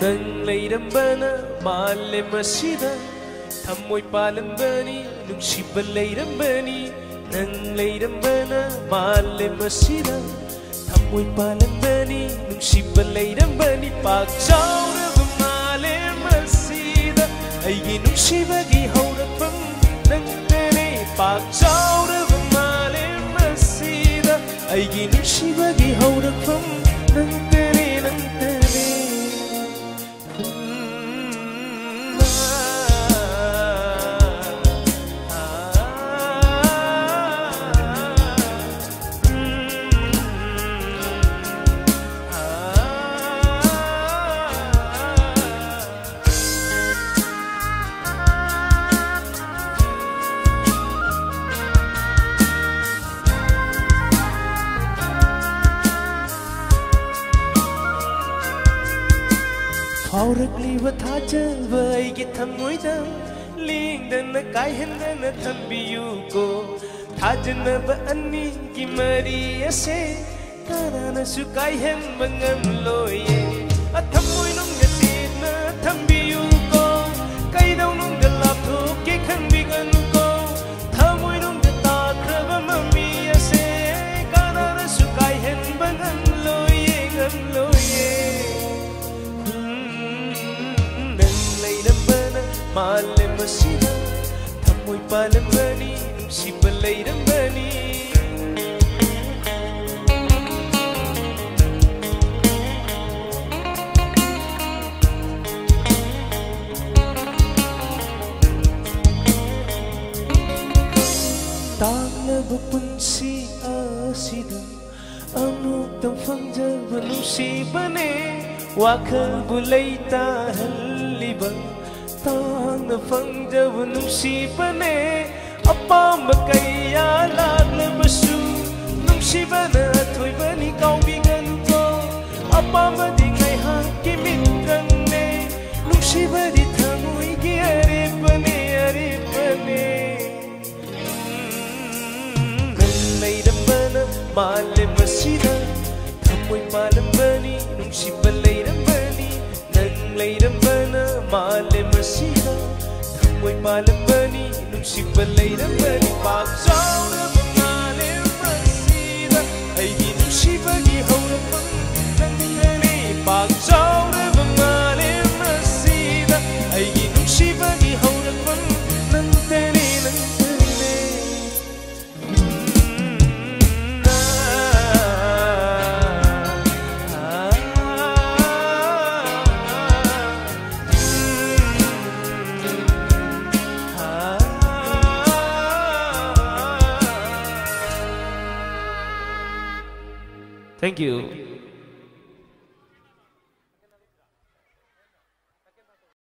nang leirambana malem asida thamoy palambani nungsiba leirambani nang leirambana malem asida thamoy palambani nungsiba leirambani pagsauraba malem asida aigi nungsibagi haurakpam nangtane pagsauraba malem asida aigi nungsibagi haurakpam nangtane nangtane Fauraqliba thajaba aigi thamoida lingdana kaihendana thambiyu ko thajanaba anigi mari ase karana su kaihenba ngamloye athamoi nungda sina thambiyu ko kaidau nungda lapthoke khanbiganu ko thamoi nungda takraba mami ase karana su kaihenba ngamloye malem asida thamoy palambani nungsiba leirambani tanglaba punsi asida amuktam fangjaba nungsibane wakhalbu leitahalliba tangna fangjaba nungsibane apamba kaya laglabasu nungsibana athoibani kaubiganu ko apamba di ngaihaki mitrangne nungsibadi thamoigi aripane leirambana malem asida thamoy palambani nungsiba leirambani nang leirambana malem asida thamoy palambani nungsiba leirambani pagsauraba malem asida aigi nungsibagi haurakpam nangtane pagsauraba malem asida aigi nungsibagi haurakpam nangtane Thank you.